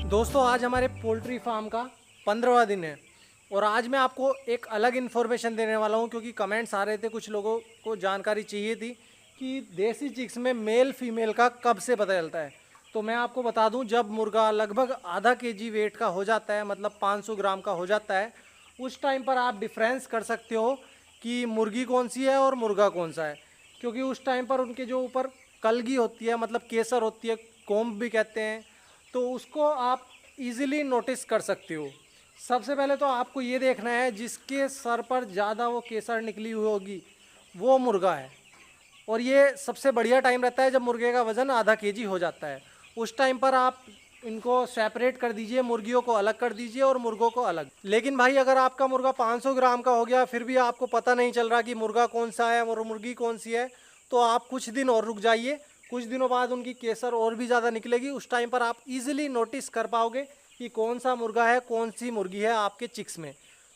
दोस्तों आज हमारे पोल्ट्री फार्म का 15वां दिन है और आज मैं आपको एक अलग इन्फॉर्मेशन देने वाला हूं क्योंकि कमेंट्स आ रहे थे, कुछ लोगों को जानकारी चाहिए थी कि देसी चिक्स में मेल फीमेल का कब से पता चलता है। तो मैं आपको बता दूं, जब मुर्गा लगभग आधा केजी वेट का हो जाता है, मतलब 500 ग्राम का हो जाता है, उस टाइम पर आप डिफरेंस कर सकते हो कि मुर्गी कौन सी है और मुर्गा कौन सा है। क्योंकि उस टाइम पर उनके जो ऊपर कलगी होती है, मतलब केसर होती है, कोम्ब भी कहते हैं, तो उसको आप इजीली नोटिस कर सकते हो। सबसे पहले तो आपको ये देखना है, जिसके सर पर ज़्यादा वो केसर निकली हुई होगी वो मुर्गा है। और ये सबसे बढ़िया टाइम रहता है जब मुर्गे का वज़न आधा केजी हो जाता है। उस टाइम पर आप इनको सेपरेट कर दीजिए, मुर्गियों को अलग कर दीजिए और मुर्गों को अलग। लेकिन भाई अगर आपका मुर्गा 500 ग्राम का हो गया फिर भी आपको पता नहीं चल रहा कि मुर्गा कौन सा है और मुर्गी कौन सी है, तो आप कुछ दिन और रुक जाइए। कुछ दिनों बाद उनकी केसर और भी ज़्यादा निकलेगी। उस टाइम पर आप इजीली नोटिस कर पाओगे कि कौन सा मुर्गा है, कौन सी मुर्गी है आपके चिक्स में।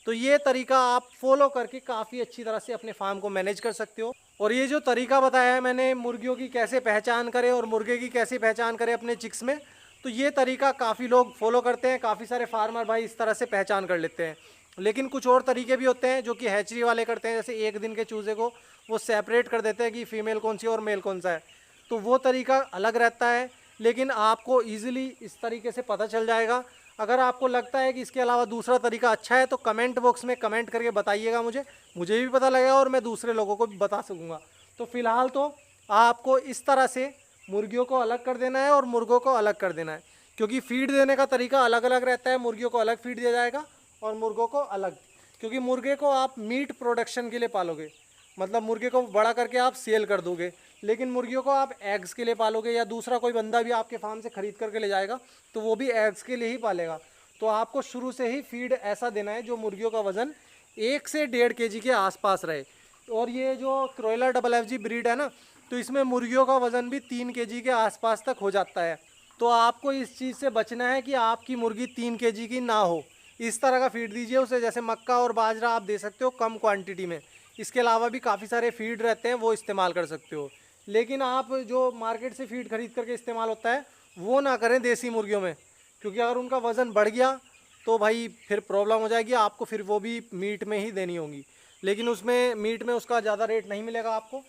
तो ये तरीका आप फॉलो करके काफ़ी अच्छी तरह से अपने फार्म को मैनेज कर सकते हो। और ये जो तरीका बताया है मैंने, मुर्गियों की कैसे पहचान करें और मुर्गे की कैसे पहचान करें अपने चिक्स में, तो ये तरीका काफ़ी लोग फॉलो करते हैं। काफ़ी सारे फार्मर भाई इस तरह से पहचान कर लेते हैं। लेकिन कुछ और तरीके भी होते हैं जो कि हैचरी वाले करते हैं। जैसे एक दिन के चूजे को वो सेपरेट कर देते हैं कि फीमेल कौन सी और मेल कौन सा है, तो वो तरीका अलग रहता है। लेकिन आपको ईजिली इस तरीके से पता चल जाएगा। अगर आपको लगता है कि इसके अलावा दूसरा तरीका अच्छा है तो कमेंट बॉक्स में कमेंट करके बताइएगा, मुझे भी पता लगेगा और मैं दूसरे लोगों को भी बता सकूँगा। तो फिलहाल तो आपको इस तरह से मुर्गियों को अलग कर देना है और मुर्गों को अलग कर देना है, क्योंकि फीड देने का तरीका अलग अलग रहता है। मुर्गियों को अलग फीड दिया जाएगा और मुर्गों को अलग, क्योंकि मुर्गे को आप मीट प्रोडक्शन के लिए पालोगे, मतलब मुर्गे को बड़ा करके आप सेल कर दोगे। लेकिन मुर्गियों को आप एग्स के लिए पालोगे, या दूसरा कोई बंदा भी आपके फार्म से ख़रीद करके ले जाएगा तो वो भी एग्स के लिए ही पालेगा। तो आपको शुरू से ही फीड ऐसा देना है जो मुर्गियों का वज़न 1 से 1.5 केजी के आसपास रहे। और ये जो क्रोइलर डबल एफ जी ब्रीड है ना, तो इसमें मुर्गियों का वज़न भी 3 केजी के आसपास तक हो जाता है। तो आपको इस चीज़ से बचना है कि आपकी मुर्गी 3 केजी की ना हो। इस तरह का फीड दीजिए उसे, जैसे मक्का और बाजरा आप दे सकते हो कम क्वांटिटी में। इसके अलावा भी काफ़ी सारे फीड रहते हैं, वो इस्तेमाल कर सकते हो। लेकिन आप जो मार्केट से फीड खरीद करके इस्तेमाल होता है वो ना करें देसी मुर्गियों में, क्योंकि अगर उनका वज़न बढ़ गया तो भाई फिर प्रॉब्लम हो जाएगी आपको, फिर वो भी मीट में ही देनी होगी। लेकिन उसमें मीट में उसका ज़्यादा रेट नहीं मिलेगा आपको।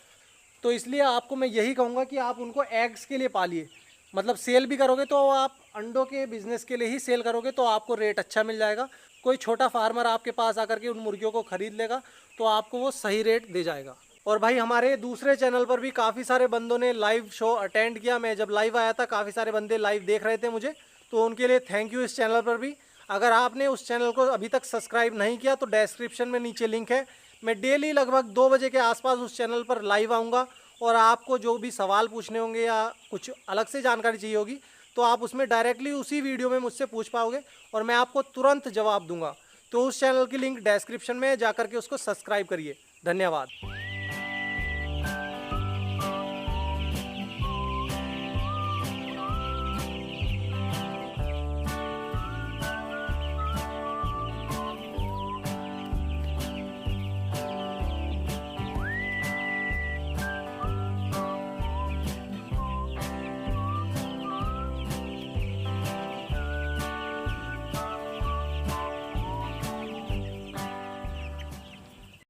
तो इसलिए आपको मैं यही कहूँगा कि आप उनको एग्स के लिए पालिए। मतलब सेल भी करोगे तो आप अंडों के बिज़नेस के लिए ही सेल करोगे तो आपको रेट अच्छा मिल जाएगा। कोई छोटा फार्मर आपके पास आकर के उन मुर्गियों को ख़रीद लेगा तो आपको वो सही रेट दे जाएगा। और भाई हमारे दूसरे चैनल पर भी काफ़ी सारे बंदों ने लाइव शो अटेंड किया। मैं जब लाइव आया था काफ़ी सारे बंदे लाइव देख रहे थे मुझे, तो उनके लिए थैंक यू। इस चैनल पर भी अगर आपने उस चैनल को अभी तक सब्सक्राइब नहीं किया तो डिस्क्रिप्शन में नीचे लिंक है। मैं डेली लगभग 2 बजे के आसपास उस चैनल पर लाइव आऊँगा और आपको जो भी सवाल पूछने होंगे या कुछ अलग से जानकारी चाहिए होगी तो आप उसमें डायरेक्टली उसी वीडियो में मुझसे पूछ पाओगे और मैं आपको तुरंत जवाब दूंगा। तो उस चैनल की लिंक डिस्क्रिप्शन में जाकर के उसको सब्सक्राइब करिए। धन्यवाद।